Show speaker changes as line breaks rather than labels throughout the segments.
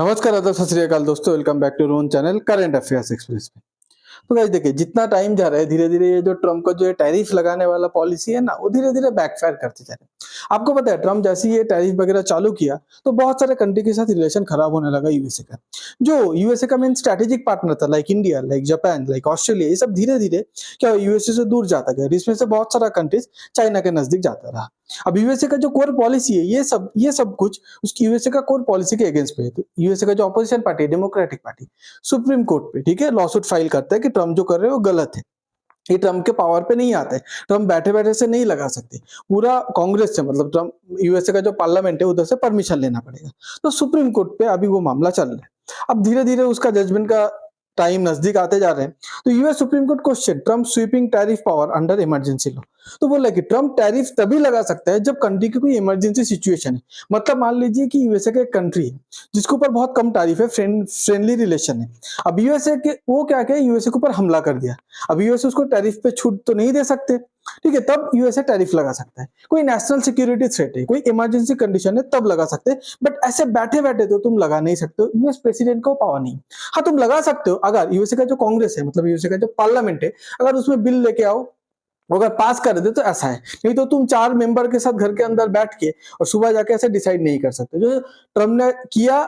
नमस्कार, आदाब, सत श्री अकाल दोस्तों। वेलकम बैक टू रोन चैनल करंट अफेयर्स एक्सप्रेस में। तो गाइस देखिए, जितना टाइम जा रहा है धीरे-धीरे ये जो ट्रम्प का जो है टैरिफ लगाने वाला पॉलिसी है ना, वो धीरे-धीरे बैकफायर करते जा रहे हैं। आपको पता है ट्रम्प जैसे ही ये टैरिफ वगैरह चालू किया, तो बहुत सारे कंट्री के साथ रिलेशन खराब होने लगा यूएसए का। जो यूएसए का मेन स्ट्रैटेजिक पार्टनर था, like India, like Japan, like Australia, ये सब धीरे-धीरे क्या यूएसए से दूर जाता गया। इसमें से बहुत सारा कंट्रीज चाइना के नजदीक जाता रहा। अब यूएसए का जो कोर पॉलिसी है, ये सब कुछ उसकी यूएसए का कोर पॉलिसी के अगेंस्ट पे है। तो यूएसए का जो अपोजिशन पार्टी है, डेमोक्रेटिक पार्टी, सुप्रीम कोर्ट पे ठीक है लॉसूट फाइल करता है कि ट्रम्प जो कर रहे हैं वो गलत है। ये ट्रम्प के पावर पे नहीं आते, ट्रम्प बैठे-बैठे से नहीं लगा सकते। पूरा कांग्रेस से, मतलब ट्रम्प यूएसए का जो पार्लियामेंट है उधर से परमिशन लेना पड़ेगा। तो सुप्रीम कोर्ट पे अभी वो मामला चल रहा है। अब धीरे-धीरे उसका जजमेंट का टाइम नजदीक आते जा रहे हैं। तो US supreme court question Trump sweeping tariff power under emergency law. तो बोला कि ट्रम्प टैरिफ तभी लगा सकता है जब कंट्री की कोई इमरजेंसी सिचुएशन है। मतलब मान लीजिए कि यूएसए का एक कंट्री है जिसके ऊपर बहुत कम टैरिफ है, फ्रेंडली रिलेशन है। अब यूएसए के वो क्या क्या यूएसए के ऊपर हमला कर दिया। अब यूएसए उसको टैरिफ पे छूट तो नहीं दे सकते, ठीक है, तब यूएसए टैरिफ लगा सकता है। कोई नेशनल सिक्योरिटी थ्रेट है, कोई इमरजेंसी कंडीशन है, तब लगा सकते हैं। बट ऐसे बैठे बैठे तो तुम लगा नहीं सकते हो, यूएस प्रेसिडेंट को पावर नहीं। हाँ, तुम लगा सकते हो अगर यूएसए का जो कांग्रेस है, मतलब यूएसए का जो पार्लियामेंट है, अगर उसमें बिल लेके आओ, अगर पास कर दे तो ऐसा है। नहीं तो तुम 4 मेंबर के साथ घर के अंदर बैठ के और सुबह जाके ऐसे डिसाइड नहीं कर सकते। जो ट्रम्प ने किया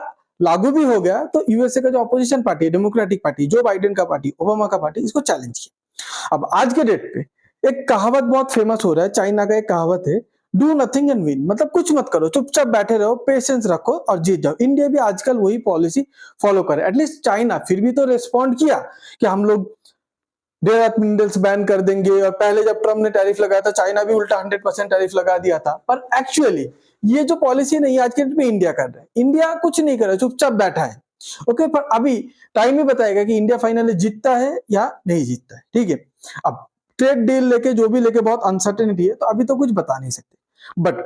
लागू भी हो गया, तो यूएसए का जो अपोजिशन पार्टी है, डेमोक्रेटिक पार्टी, जो बाइडेन का पार्टी, ओबामा का पार्टी, इसको चैलेंज किया। अब आज के डेट पे एक कहावत बहुत फेमस हो रहा है, चाइना का एक कहावत है, डू नथिंग एंड विन। मतलब कुछ मत करो, चुपचाप बैठे रहो, पेशेंस रखो और जीत जाओ। इंडिया भी आजकल वही पॉलिसी फॉलो करे। एटलीस्ट चाइना फिर भी तो रिस्पॉन्ड किया कि हम लोग डेरात मिनरल्स बैन कर देंगे। और पहले जब ट्रम्प ने टैरिफ लगाया था, चाइना भी उल्टा 100% टैरिफ लगा दिया था। पर एक्चुअली ये जो पॉलिसी नहीं आज के डेट में इंडिया कर रहा है। इंडिया कुछ नहीं कर रहा, चुपचाप बैठा है। ओके, पर अभी टाइम ही बताएगा कि इंडिया फाइनली जीतता है या नहीं जीतता है, ठीक है। अब ट्रेड डील लेके जो भी लेके बहुत अनसर्टेनिटी है, तो अभी तो कुछ बता नहीं सकते। बट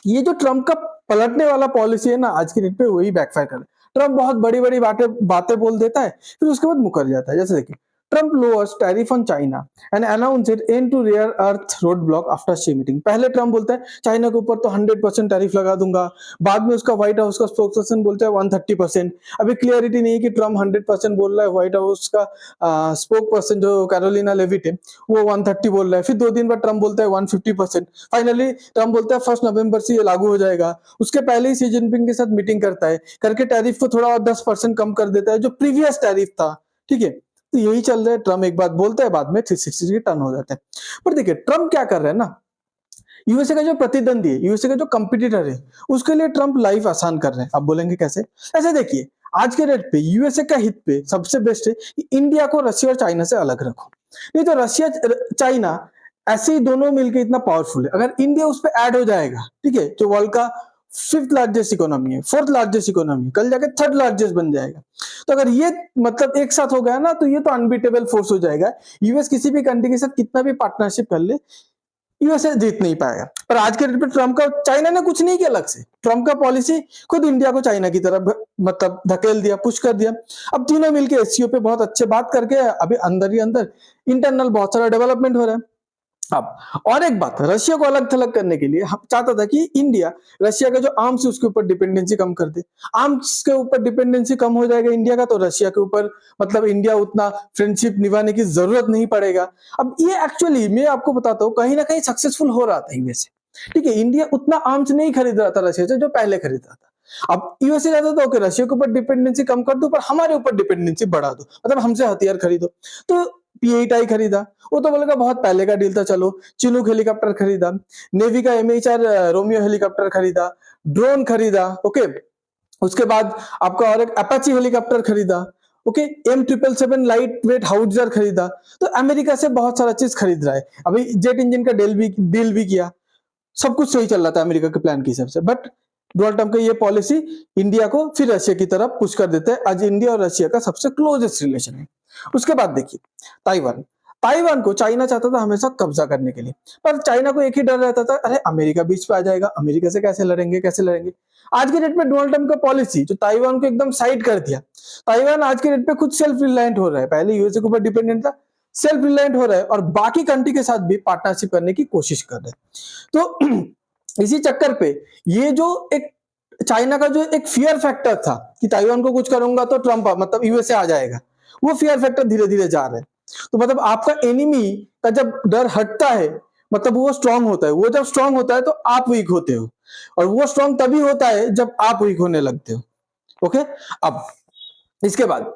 ये जो ट्रम्प का पलटने वाला पॉलिसी है ना, आज की डेट पे वही बैकफायर कर रहा है। ट्रम्प बहुत बड़ी बड़ी बातें बोल देता है, फिर उसके बाद मुकर जाता है। जैसे देखिए, Trump lowers tariff on China and announced it end to rare earth roadblock after Xi meeting। पहले ट्रम्प बोलता है चाइना के ऊपर तो 100% टैरिफ लगा दूंगा, बाद में उसका व्हाइट हाउस का स्पोक्सपर्सन बोलता है 130%। अभी क्लियरिटी नहीं है कि ट्रम्प 100% बोल रहा है, व्हाइट हाउस का स्पोक्सपर्सन जो कैरोलिना लेविट है वो 130 बोल रहा है, फिर 2 दिन बाद ट्रम्प बोलता है 150%। फाइनली ट्रम्प बोलता है 1 नवंबर से ये लागू हो जाएगा। उसके पहले ही शी जिनपिंग के साथ मीटिंग करता है, करके टैरिफ को थोड़ा और 10% कम कर देता है, जो प्रीवियस टैरिफ था, ठीक है। तो यही चल रहा है, ट्रम्प एक बात बोलता है, बाद में 360 डिग्री टर्न हो जाता है। पर देखिए ट्रम्प क्या कर रहे हैं ना, यूएसए का जो प्रतिद्वंदी है, यूएसए का जो कंपटीटर है, उसके लिए ट्रम्प लाइफ आसान कर रहे हैं। अब बोलेंगे कैसे? ऐसे देखिए, आज के डेट पे यूएसए का हित पे सबसे बेस्ट है कि इंडिया को रशिया और चाइना से अलग रखो। नहीं तो रशिया चाइना ऐसे ही दोनों मिलकर इतना पावरफुल है, अगर इंडिया उस पर ऐड हो जाएगा, ठीक है, जो वर्ल्ड का 5th लार्जेस्ट इकोनॉमी है, 4th लार्जेस्ट इकोनॉमी, कल जाके 3rd लार्जेस्ट बन जाएगा। तो अगर ये मतलब एक साथ हो गया ना, तो ये तो अनबीटेबल फोर्स हो जाएगा। यूएस किसी भी कंट्री के साथ कितना भी पार्टनरशिप कर ले, यूएसए जीत नहीं पाएगा। पर आज के डेट पे ट्रम्प का, चाइना ने कुछ नहीं किया अलग से, ट्रम्प का पॉलिसी खुद इंडिया को चाइना की तरफ मतलब धकेल दिया, पुश कर दिया। अब तीनों मिलके एससीओ पे बहुत अच्छे बात करके अभी अंदर ही अंदर इंटरनल बहुत सारा डेवलपमेंट हो रहा है। अब और एक बात, रशिया को अलग थलग करने के लिए हम चाहता था कि इंडिया रशिया का जो आर्म्स है उसके ऊपर डिपेंडेंसी कम कर दे। आर्म्स के ऊपर डिपेंडेंसी कम हो जाएगा इंडिया का, तो रशिया के ऊपर मतलब इंडिया उतना फ्रेंडशिप निभाने की जरूरत नहीं पड़ेगा। अब ये एक्चुअली मैं आपको बताता हूँ, कहीं ना कहीं सक्सेसफुल हो रहा था यूएसए, ठीक है। इंडिया उतना आर्म्स नहीं खरीद रहा था रशिया से जो पहले खरीद रहा था। अब यूएसए चाहता था कि रशिया के ऊपर डिपेंडेंसी कम कर दो, पर हमारे ऊपर डिपेंडेंसी बढ़ा दो, मतलब हमसे हथियार खरीदो। तो P8I खरीदा, वो तो बोलेगा बहुत पहले का डील था। चलो, चिनूक हेलीकॉप्टर खरीदा, नेवी का MH-4 रोमियो हेलीकॉप्टर खरीदा, ड्रोन खरीदा, ओके। उसके बाद आपका और एक अपाची हेलीकॉप्टर खरीदा, ओके, M777 लाइट वेट हाउट्जर खरीदा। तो अमेरिका से बहुत सारा चीज खरीद रहा है। अभी जेट इंजन का डील भी किया, सब कुछ सही चल रहा था अमेरिका के प्लान के हिसाब से। बट डोनाल्ड ट्रम्प का ये पॉलिसी इंडिया को फिर रशिया की तरफ पुश कर देता है। आज इंडिया और रशिया का सबसे क्लोजेस्ट रिलेशन है। उसके बाद देखिए ताइवान, ताइवान को चाइना चाहता था हमेशा कब्जा करने के लिए, पर चाइना को एक ही डर रहता था, अरे अमेरिका बीच पे आ जाएगा, अमेरिका से कैसे लड़ेंगे कैसे लड़ेंगे। आज के डेट में डोनाल्ड ट्रम्प का पॉलिसी जो ताइवान को एकदम साइड कर दिया। ताइवान आज के डेट पे खुद सेल्फ रिलायंट हो रहा है, पहले यूएसए के ऊपर डिपेंडेंट था, सेल्फ रिलायंट हो रहा है और बाकी कंट्री के साथ भी पार्टनरशिप करने की कोशिश कर रहे हैं। तो इसी चक्कर पे ये जो एक चाइना का जो एक फियर फैक्टर था कि ताइवान को कुछ करूंगा तो ट्रम्प मतलब यूएसए आ जाएगा, वो फियर फैक्टर धीरे धीरे जा रहे हैं। तो मतलब आपका एनिमी का जब डर हटता है मतलब वो स्ट्रांग होता है, वो जब स्ट्रांग होता है तो आप वीक होते हो, और वो स्ट्रांग तभी होता है जब आप वीक होने लगते हो। ओके, अब इसके बाद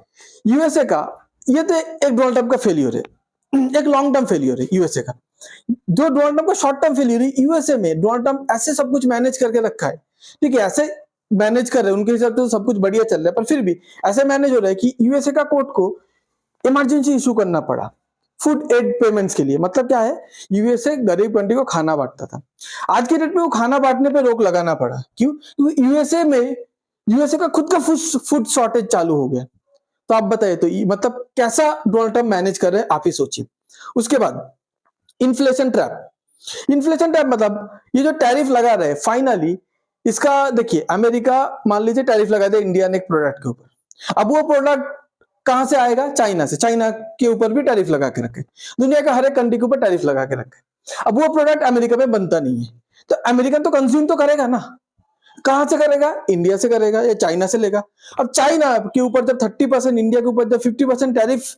यूएसए का ये तो एक डोनाल्ड ट्रम्प का फेलियर है, एक लॉन्ग टर्म फेलियर है यूएसए का। जो डोनाल्ड ट्रम्प का शॉर्ट टर्म फेलियर है, यूएसए में डोनाल्ड ट्रम्प ऐसे सब कुछ मैनेज करके रखा है, ठीक है, ऐसे मैनेज कर रहे हैं, उनके हिसाब से तो सब कुछ बढ़िया चल रहा है, पर फिर भी ऐसे मैनेज हो रहा है कि यूएसए का कोर्ट को इमरजेंसी इशू करना पड़ा फूड एड पेमेंट्स के लिए। मतलब क्या है, यूएसए गरीब कंट्री को खाना बांटता था, आज के डेट में वो खाना बांटने पे रोक लगाना पड़ा। क्यों? क्योंकि यूएसए का खुद का फूड शॉर्टेज चालू हो गया। तो आप बताइए, तो मतलब कैसा डोनाल्ड ट्रम्प मैनेज कर रहे हैं, आप ही सोचिए। उसके बाद इन्फ्लेशन ट्रैप मतलब ये जो टैरिफ लगा रहे हैं फाइनली, इसका देखिए, अमेरिका मान लीजिए टैरिफ लगा दे इंडिया ने एक प्रोडक्ट के ऊपर, अब वो प्रोडक्ट कहां से आएगा? चाइना से। चाइना के ऊपर भी टैरिफ लगा के रखे, दुनिया का हर एक कंट्री के ऊपर टैरिफ लगा के रखे। अब वो प्रोडक्ट अमेरिका में बनता नहीं है, तो अमेरिकन तो कंज्यूम तो करेगा ना, कहां से करेगा? इंडिया से करेगा या चाइना से लेगा। अब चाइना के ऊपर जब 30%, इंडिया के ऊपर जब 50% टैरिफ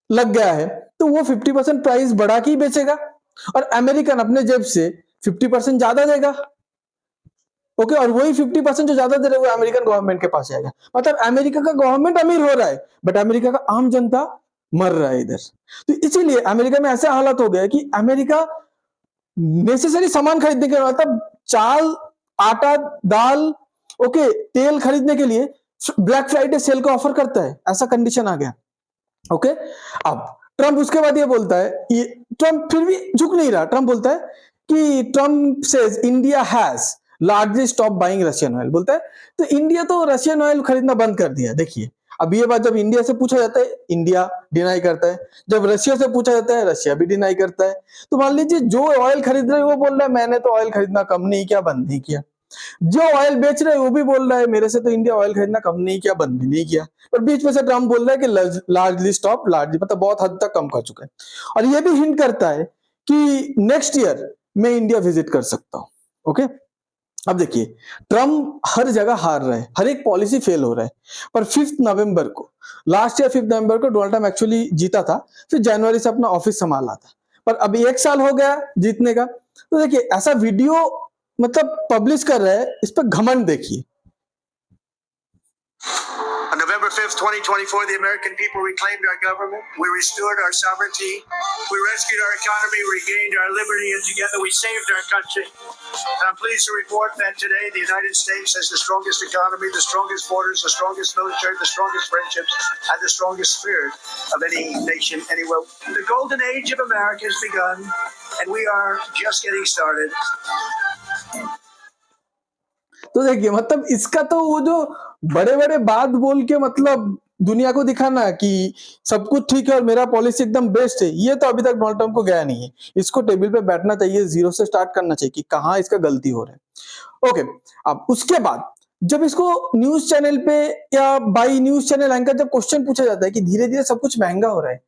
लग गया है, तो वो 50% प्राइस बढ़ा के ही बेचेगा, और अमेरिकन अपने जेब से 50% ज्यादा देगा। ओके, और वही 50% जो ज्यादा दे रहे वो अमेरिकन गवर्नमेंट के पास आएगा। मतलब अमेरिका का गवर्नमेंट अमीर हो रहा है, बट अमेरिका का आम जनता मर रहा है इधर। तो इसीलिए अमेरिका में ऐसा हालत हो गया है कि अमेरिका नेसेसरी सामान खरीदने के, मतलब चाल, आटा, दाल, ओके, तेल खरीदने के लिए ब्लैक फ्राइडे सेल का ऑफर करता है, ऐसा कंडीशन आ गया। ओके, अब ट्रम्प उसके बाद ये बोलता है, ये ट्रम्प फिर भी झुक नहीं रहा। ट्रम्प बोलता है कि Trump says India has largely stop buying Russian oil. बोलता है तो इंडिया तो रशियन ऑयल खरीदना बंद कर दिया। देखिए, अब ये बात जब इंडिया से पूछा जाता है, इंडिया डिनाई करता है, जब रशिया से पूछा जाता है, रशिया भी डिनाई करता है। तो मान लीजिए जो ऑयल खरीद रहे हैं वो बोल रहा है मैंने तो ऑयल खरीदना कम नहीं किया, बंद नहीं किया। जो ऑयल बेच रहे हैं वो भी बोल रहा है मेरे से तो इंडिया ऑयल खरीदना कम नहीं किया, बंद भी नहीं किया। पर बीच में से ट्रम्प बोल रहा है कि लार्जली स्टॉप, लार्जली मतलब बहुत हद तक कम कर चुका है। और ये भी हिंट करता है कि नेक्स्ट ईयर मैं इंडिया विजिट कर सकता हूं। ओके, अब देखिए, ट्रम्प हर जगह हार रहा है, हर एक पॉलिसी फेल हो रहा है। पर 5 नवंबर को, लास्ट ईयर 5 नवंबर को डोनाल्ड ट्रम्प एक्चुअली जीता था, फिर जनवरी से अपना ऑफिस संभाला था, पर अभी 1 साल हो गया जीतने का। तो देखिए, ऐसा वीडियो मतलब पब्लिश कर रहा है, इस पर घमंड देखिए।
On November 5th, 2024, the American people reclaimed our government. We restored our sovereignty. We rescued our economy, regained our liberty, and together we saved our country. And I'm pleased to report that today the United States has the strongest economy, the strongest borders, the strongest military, the strongest friendships, and the strongest spirit of any nation anywhere. The golden age of America has begun, and we are just getting started.
तो देखिए, मतलब इसका तो वो जो बड़े बड़े बात बोल के मतलब दुनिया को दिखाना कि सब कुछ ठीक है और मेरा पॉलिसी एकदम बेस्ट है, ये तो अभी तक डोनाल्ड ट्रम्प को गया नहीं है। इसको टेबल पे बैठना चाहिए, जीरो से स्टार्ट करना चाहिए कि कहाँ इसका गलती हो रहा है। ओके, अब उसके बाद जब इसको न्यूज चैनल पे या बाई न्यूज चैनल एंकर जब क्वेश्चन पूछा जाता है कि धीरे धीरे सब कुछ महंगा हो रहा है,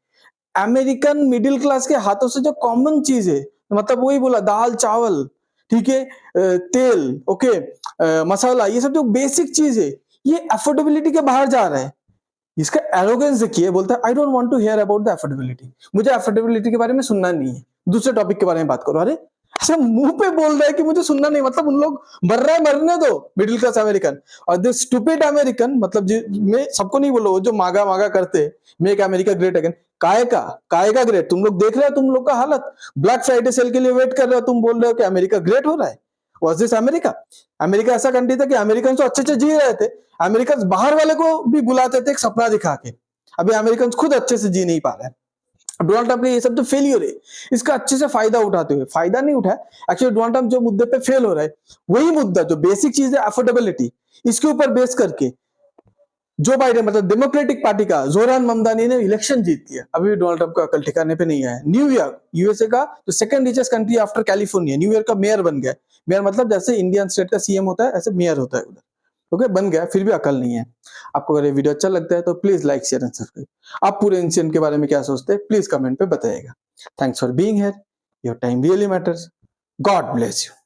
अमेरिकन मिडिल क्लास के हाथों से जो कॉमन चीज है, मतलब वही बोला, दाल चावल, ठीक है, तेल, ओके, मसाला, ये सब जो बेसिक चीज है, ये अफोर्डेबिलिटी के बाहर जा रहा है। इसका एरोगेंस देखिए, बोलता है I don't want to hear about the affordability, मुझे अफोर्डेबिलिटी के बारे में सुनना नहीं है, दूसरे टॉपिक के बारे में बात करो। अरे ऐसा मुंह पे बोल रहा है कि मुझे सुनना नहीं, मतलब उन लोग मर रहा है, मरने दो मिडिल क्लास अमेरिकन। और दिस स्टूपिड अमेरिकन, मतलब मैं सबको नहीं बोलो, जो मागा मागा करते मेक अमेरिका ग्रेट अगेन, काय का ग्रेट? तुम लोग देख रहे हो, तुम लोग का हालत, ब्लैक फ्राइडे सेल के लिए वेट कर रहे हो, तुम बोल रहे हो कि अमेरिका ग्रेट हो रहा है। Was this America? अमेरिका ऐसा कंट्री था कि अमेरिकन तो अच्छे अच्छे जी रहे थे, अमेरिकन बाहर वाले को भी बुलाते थे एक सपना दिखा के। अभी अमेरिकन खुद अच्छे से जी नहीं पा रहे हैं। डोनाल्ड ट्रम्प के ये सब तो फेलियर है, इसका अच्छे से फायदा उठाते हुए, फायदा नहीं उठाया एक्चुअली, डोनाल्ड ट्रम्प जो मुद्दे पे फेल हो रहा है, वही मुद्दा जो बेसिक चीज है अफोर्डेबिलिटी, इसके ऊपर बेस करके जो बाइडेन मतलब डेमोक्रेटिक पार्टी का जोरान ममदानी ने इलेक्शन जीत लिया। अभी डोनाल्ड ट्रम्प का अकल ठिकाने पे नहीं आया। न्यूयॉर्क, यूएसए का जो second richest country after California, New York का मेयर बन गया। मेयर मतलब जैसे इंडियन स्टेट का सीएम होता है, ऐसे मेयर होता है उधर। ओके, बन गया, फिर भी अकल नहीं है। आपको अगर ये वीडियो अच्छा लगता है तो please like, share and subscribe. आप पूरे इंसिडेंट के बारे में क्या सोचते हैं प्लीज कमेंट पे बताइएगा। Thanks for being here, your time really matters. God bless you.